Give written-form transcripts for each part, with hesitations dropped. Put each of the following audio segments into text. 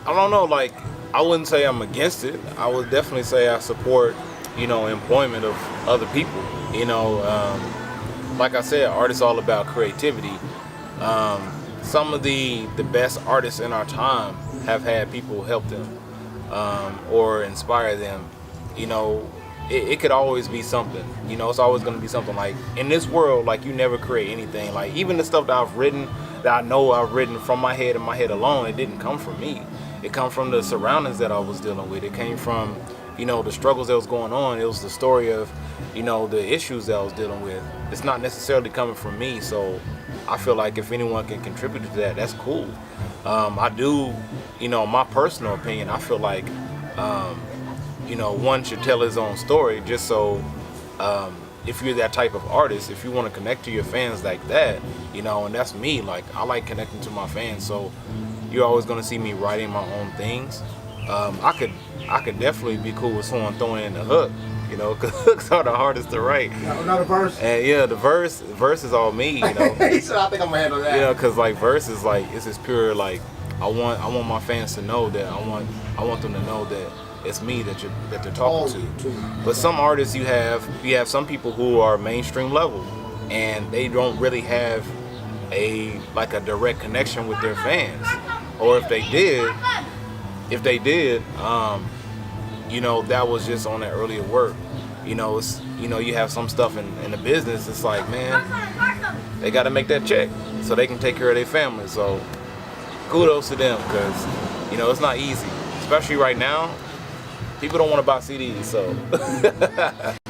I don't know, like, I wouldn't say I'm against it. I would definitely say I support, employment of other people. Like I said, art is all about creativity. Some of the best artists in our time have had people help them or inspire them. It could always be something. It's always going to be something. Like, in this world, like, you never create anything. Like, even the stuff that I've written, that I know I've written from my head and my head alone, it didn't come from me. It come from the surroundings that I was dealing with. It came from, the struggles that was going on. It was the story of, the issues that I was dealing with. It's not necessarily coming from me. So I feel like if anyone can contribute to that, that's cool. I do, my personal opinion, I feel like, one should tell his own story, just so if you're that type of artist, if you want to connect to your fans like that, and that's me. Like, I like connecting to my fans, so you're always going to see me writing my own things. I could definitely be cool with someone throwing in the hook, because hooks are the hardest to write. Not a verse. And yeah, the verse is all me, He said, I think I'm gonna handle that. Because like verse is like, it's just pure, like, I want my fans to know that I want them to know that it's me that they're talking to. But some artists, you have some people who are mainstream level, and they don't really have a direct connection with their fans. Or if they did, that was just on that earlier work. It's you have some stuff in the business. It's like, man, they got to make that check so they can take care of their family. So kudos to them, because it's not easy, especially right now. People don't want to buy CDs, so.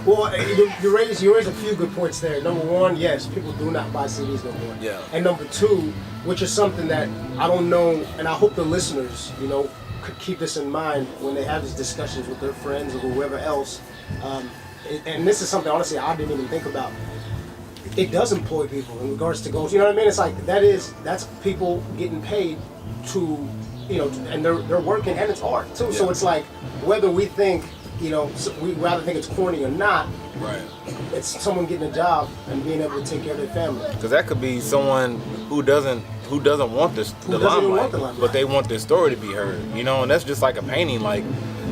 Well, you raise a few good points there. Number one, yes, people do not buy CDs no more. Yeah. And number two, which is something that I don't know, and I hope the listeners, could keep this in mind when they have these discussions with their friends or whoever else. And this is something, honestly, I didn't even think about. It does employ people in regards to goals. You know what I mean? It's like, that's people getting paid to, and they're working, and it's art too. Yeah. So it's like, whether we think, we rather think it's corny or not, right? It's someone getting a job and being able to take care of their family. Because that could be someone who doesn't want the limelight, but they want their story to be heard. And that's just like a painting. Like,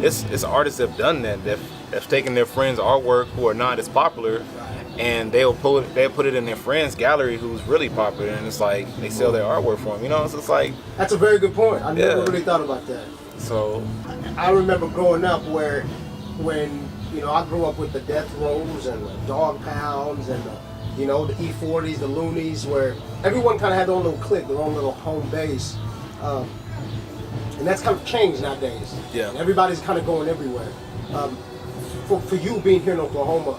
it's artists that have done that. That's taken their friends' artwork who are not as popular, and they'll put it in their friend's gallery who's really popular, and it's like they sell their artwork for them. So it's like, that's a very good point. I never really thought about that. So I remember growing up when I grew up with the Death Rows and the Dog Pounds and the E40s, the Loonies, where everyone kind of had their own little clique, their own little home base, and that's kind of changed nowadays. Yeah. And everybody's kind of going everywhere. For you being here in Oklahoma,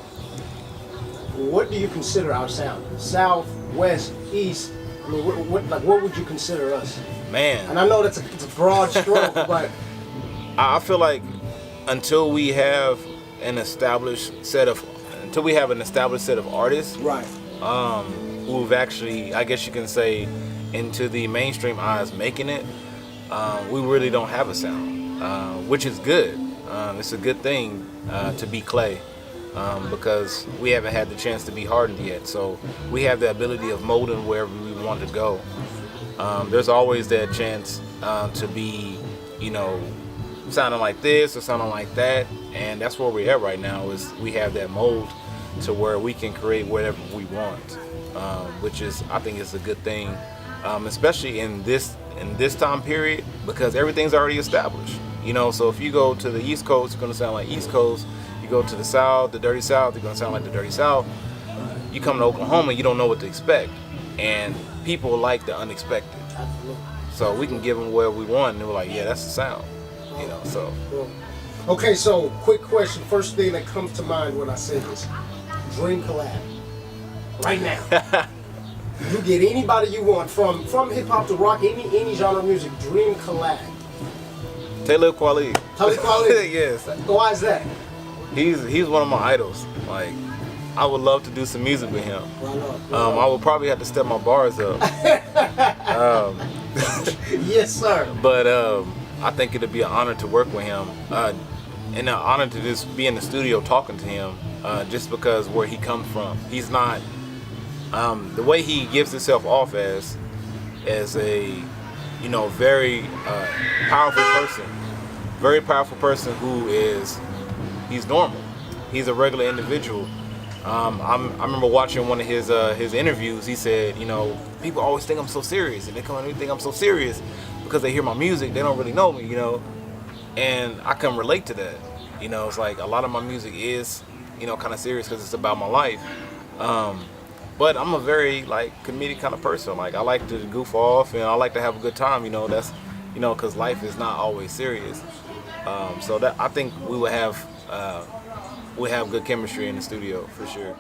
what do you consider our sound? South, West, East? I mean, what would you consider us? Man. And I know it's a broad stroke, but I feel like until we have an established set of artists, right, who've actually, I guess you can say, into the mainstream eyes making it, we really don't have a sound, which is good. It's a good thing to be clay, because we haven't had the chance to be hardened yet. So we have the ability of molding wherever we want to go. There's always that chance to be, sounding like this or sounding like that, and that's where we're at right now. Is we have that mold to where we can create whatever we want, which is, I think, is a good thing, especially in this time period, because everything's already established. So if you go to the East Coast, you're gonna sound like East Coast. You go to the South, the Dirty South, you're gonna sound like the Dirty South. You come to Oklahoma, you don't know what to expect, and people like the unexpected. Absolutely. So we can give them what we want, and they're like, yeah, that's the sound. So. Okay, so quick question. First thing that comes to mind when I say this: dream collab. Right now, you get anybody you want, from hip hop to rock, any genre of music. Dream collab. Talib Kweli. Talib Kweli. Yes. Why is that? He's one of my idols. Like, I would love to do some music with him. I would probably have to step my bars up. Yes, sir. But I think it'd be an honor to work with him, and an honor to just be in the studio talking to him, just because where he comes from. He's not the way he gives himself off as a you know, very powerful person. Very powerful person who he's normal. He's a regular individual. I remember watching one of his interviews. He said, you know, people always think I'm so serious, and they come and think I'm so serious because they hear my music. They don't really know me, you know. And I can relate to that. You know, it's like a lot of my music is, you know, kind of serious because it's about my life. But I'm a very like comedic kind of person. Like I like to goof off and I like to have a good time. You know, that's, you know, because life is not always serious. So that I think we would have good chemistry in the studio for sure.